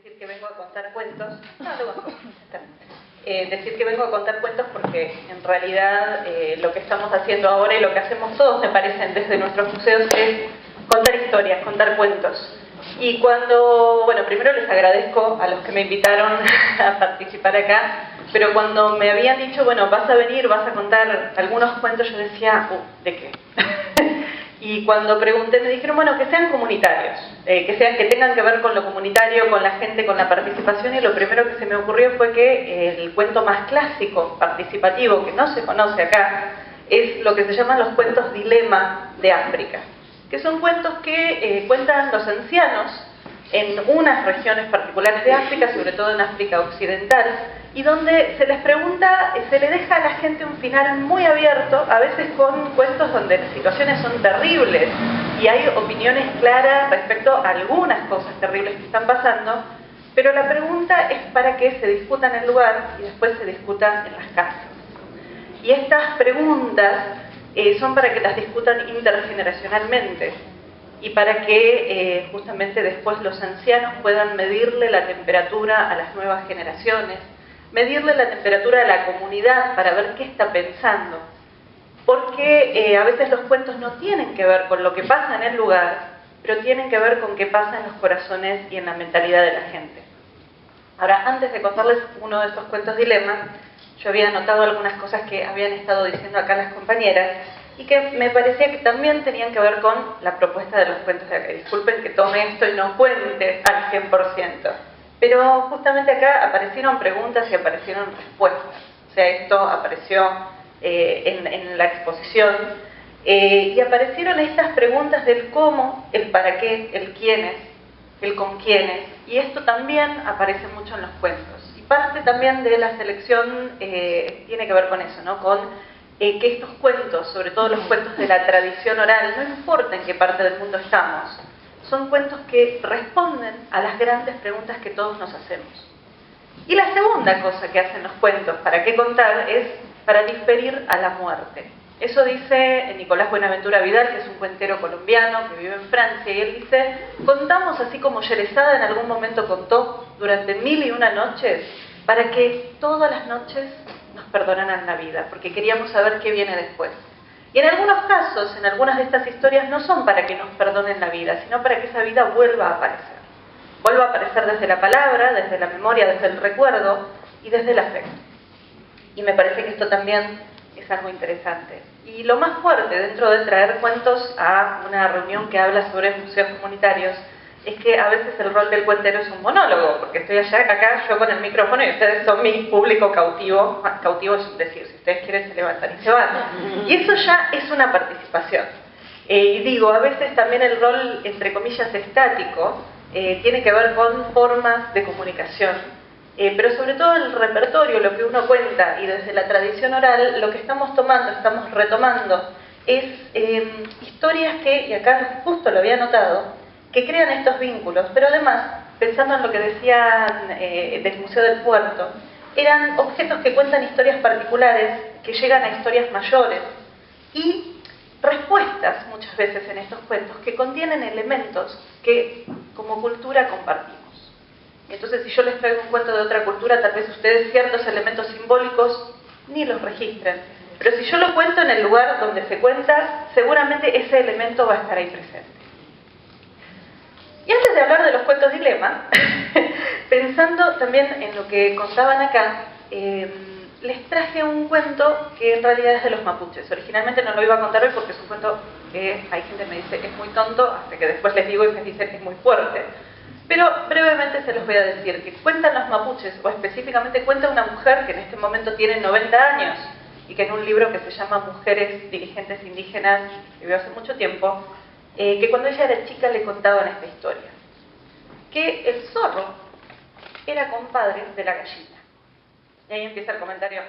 decir que vengo a contar cuentos. No, lo bajo. Decir que vengo a contar cuentos porque en realidad lo que estamos haciendo ahora y lo que hacemos todos, me parecen, desde nuestros museos es contar historias, contar cuentos. Y cuando, bueno, primero les agradezco a los que me invitaron a participar acá, pero cuando me habían dicho, bueno, vas a venir, vas a contar algunos cuentos, yo decía, ¿de qué? Y cuando pregunté me dijeron, bueno, que sean comunitarios, que tengan que ver con lo comunitario, con la gente, con la participación, y lo primero que se me ocurrió fue que el cuento más clásico, participativo, que no se conoce acá, es lo que se llaman los cuentos dilema de África, que son cuentos que cuentan los ancianos en unas regiones particulares de África, sobre todo en África Occidental, y donde se les pregunta, se le deja a la gente un final muy abierto, a veces con cuentos donde las situaciones son terribles y hay opiniones claras respecto a algunas cosas terribles que están pasando, pero la pregunta es para que se discuta en el lugar y después se discuta en las casas. Y estas preguntas son para que las discutan intergeneracionalmente y para que justamente después los ancianos puedan medirle la temperatura a las nuevas generaciones, medirle la temperatura a la comunidad para ver qué está pensando. Porque a veces los cuentos no tienen que ver con lo que pasa en el lugar, pero tienen que ver con qué pasa en los corazones y en la mentalidad de la gente. Ahora, antes de contarles uno de estos cuentos dilema, yo había anotado algunas cosas que habían estado diciendo acá las compañeras y que me parecía que también tenían que ver con la propuesta de los cuentos de acá. Disculpen que tome esto y no cuente al 100%. Pero justamente acá aparecieron preguntas y aparecieron respuestas. O sea, esto apareció en la exposición y aparecieron estas preguntas del cómo, el para qué, el quiénes, el con quiénes. Y esto también aparece mucho en los cuentos. Y parte también de la selección tiene que ver con eso, ¿no? Con que estos cuentos, sobre todo los cuentos de la tradición oral, no importa en qué parte del mundo estamos, son cuentos que responden a las grandes preguntas que todos nos hacemos. Y la segunda cosa que hacen los cuentos, ¿para qué contar?, es para diferir a la muerte. Eso dice Nicolás Buenaventura Vidal, que es un cuentero colombiano que vive en Francia, y él dice, contamos así como Sherezada en algún momento contó durante 1001 noches, para que todas las noches nos perdonaran la vida, porque queríamos saber qué viene después. Y en algunos casos, en algunas de estas historias, no son para que nos perdonen la vida, sino para que esa vida vuelva a aparecer. Vuelva a aparecer desde la palabra, desde la memoria, desde el recuerdo y desde el afecto. Y me parece que esto también es algo interesante. Y lo más fuerte dentro de traer cuentos a una reunión que habla sobre museos comunitarios es que a veces el rol del cuentero es un monólogo, porque estoy acá yo con el micrófono y ustedes son mi público cautivo. Cautivo es decir, si ustedes quieren se levantan y se van. Y eso ya es una participación. Y digo, a veces también el rol, entre comillas, estático, tiene que ver con formas de comunicación. Pero sobre todo el repertorio, lo que uno cuenta, y desde la tradición oral, lo que estamos tomando, estamos retomando, es historias que, y acá justo lo había notado, que crean estos vínculos, pero además, pensando en lo que decían del Museo del Puerto, eran objetos que cuentan historias particulares, que llegan a historias mayores, y respuestas muchas veces en estos cuentos que contienen elementos que como cultura compartimos. Entonces, si yo les traigo un cuento de otra cultura, tal vez ustedes ciertos elementos simbólicos ni los registren, pero si yo lo cuento en el lugar donde se cuenta, seguramente ese elemento va a estar ahí presente. Y antes de hablar de los cuentos dilema, pensando también en lo que contaban acá, les traje un cuento que en realidad es de los mapuches. Originalmente no lo iba a contar hoy porque es un cuento que hay gente que me dice es muy tonto, hasta que después les digo y me dicen es muy fuerte. Pero brevemente se los voy a decir que cuentan los mapuches, o específicamente cuenta una mujer que en este momento tiene 90 años y que en un libro que se llama Mujeres Dirigentes Indígenas, que vio hace mucho tiempo, que cuando ella era chica le contaban esta historia, que el zorro era compadre de la gallina. Y ahí empieza el comentario,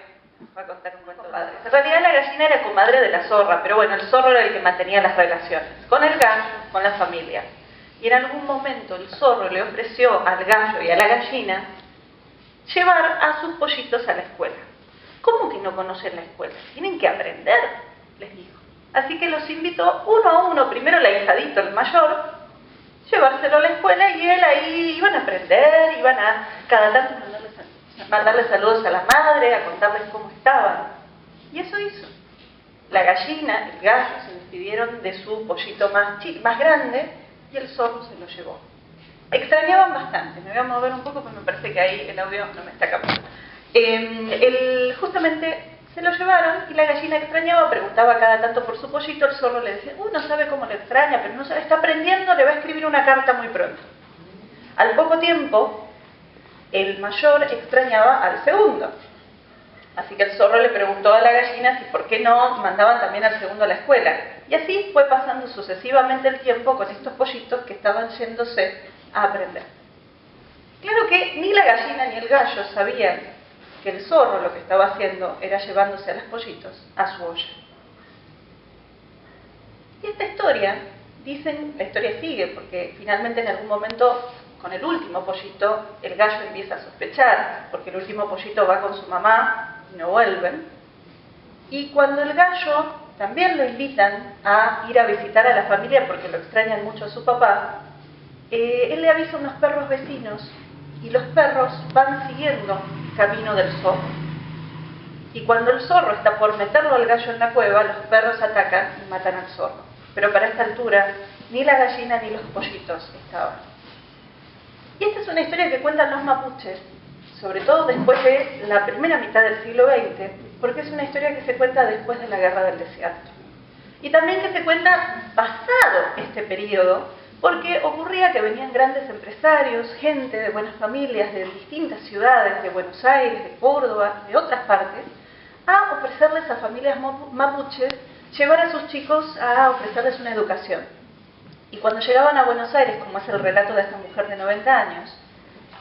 va a contar un cuento padre. En realidad la gallina era comadre de la zorra, pero bueno, el zorro era el que mantenía las relaciones con el gallo, con la familia. Y en algún momento el zorro le ofreció al gallo y a la gallina llevar a sus pollitos a la escuela. ¿Cómo que no conocen la escuela? Tienen que aprender, les dijo. Así que los invitó uno a uno, primero el ahijadito, el mayor, llevárselo a la escuela y él ahí iban a aprender, iban a cada tanto mandarle saludos a la madre, a contarles cómo estaban. Y eso hizo. La gallina, el gallo, se despidieron de su pollito más grande y el zorro se lo llevó. Extrañaban bastante. Me voy a mover un poco porque me parece que ahí el audio no me está captando. Justamente se lo llevaron y la gallina extrañaba, preguntaba cada tanto por su pollito. El zorro le decía, no sabe cómo le extraña, pero no sabe, está aprendiendo, le va a escribir una carta muy pronto. Al poco tiempo, el mayor extrañaba al segundo. Así que el zorro le preguntó a la gallina si por qué no mandaban también al segundo a la escuela. Y así fue pasando sucesivamente el tiempo con estos pollitos que estaban yéndose a aprender. Claro que ni la gallina ni el gallo sabían que el zorro lo que estaba haciendo era llevándose a los pollitos a su olla. Y esta historia, dicen, la historia sigue, porque finalmente en algún momento, con el último pollito, el gallo empieza a sospechar, porque el último pollito va con su mamá y no vuelven. Y cuando el gallo también lo invitan a ir a visitar a la familia porque lo extrañan mucho a su papá, él le avisa a unos perros vecinos y los perros van siguiendo el camino del zorro. Y cuando el zorro está por meterlo al gallo en la cueva, los perros atacan y matan al zorro. Pero para esta altura, ni la gallina ni los pollitos estaban. Y esta es una historia que cuentan los mapuches, sobre todo después de la primera mitad del siglo XX, porque es una historia que se cuenta después de la Guerra del Desierto. Y también que se cuenta pasado este periodo, porque ocurría que venían grandes empresarios, gente de buenas familias, de distintas ciudades, de Buenos Aires, de Córdoba, de otras partes, a ofrecerles a familias mapuches, llevar a sus chicos a ofrecerles una educación. Y cuando llegaban a Buenos Aires, como es el relato de esta mujer de 90 años,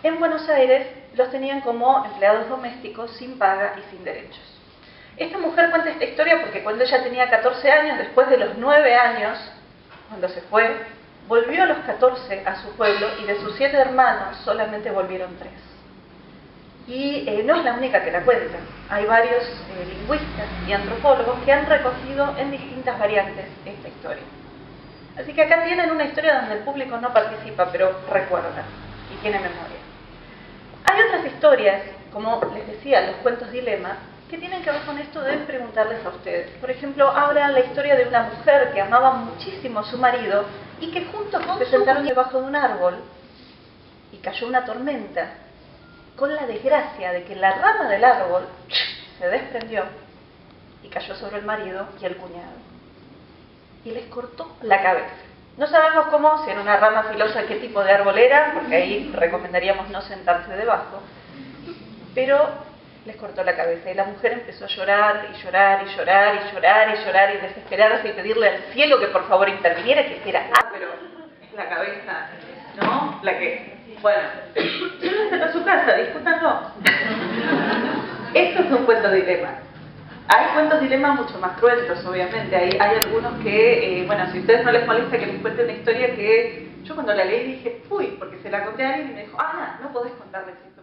en Buenos Aires los tenían como empleados domésticos sin paga y sin derechos. Esta mujer cuenta esta historia porque cuando ella tenía 14 años, después de los 9 años, cuando se fue, volvió a los 14 a su pueblo y de sus 7 hermanos solamente volvieron 3. Y no es la única que la cuenta. Hay varios lingüistas y antropólogos que han recogido en distintas variantes esta historia. Así que acá tienen una historia donde el público no participa, pero recuerda y tiene memoria. Hay otras historias, como les decía, los cuentos dilema, que tienen que ver con esto de preguntarles a ustedes. Por ejemplo, habla la historia de una mujer que amaba muchísimo a su marido y que juntos se sentaron debajo de un árbol y cayó una tormenta, con la desgracia de que la rama del árbol se desprendió y cayó sobre el marido y el cuñado y les cortó la cabeza. No sabemos cómo, si era una rama filosa, qué tipo de árbol era, porque ahí recomendaríamos no sentarse debajo, pero les cortó la cabeza y la mujer empezó a llorar y llorar y llorar y llorar y llorar y desesperarse y pedirle al cielo que por favor interviniera, que hiciera pero es la cabeza, ¿no? La que... Bueno, llévense a su casa, discútanlo. Esto es un cuento dilema. Hay cuentos dilema mucho más cruentos, obviamente. Hay algunos que, bueno, si a ustedes no les molesta que les cuente una historia que yo cuando la leí dije, uy, porque se la conté a alguien y me dijo, no podés contarles esto.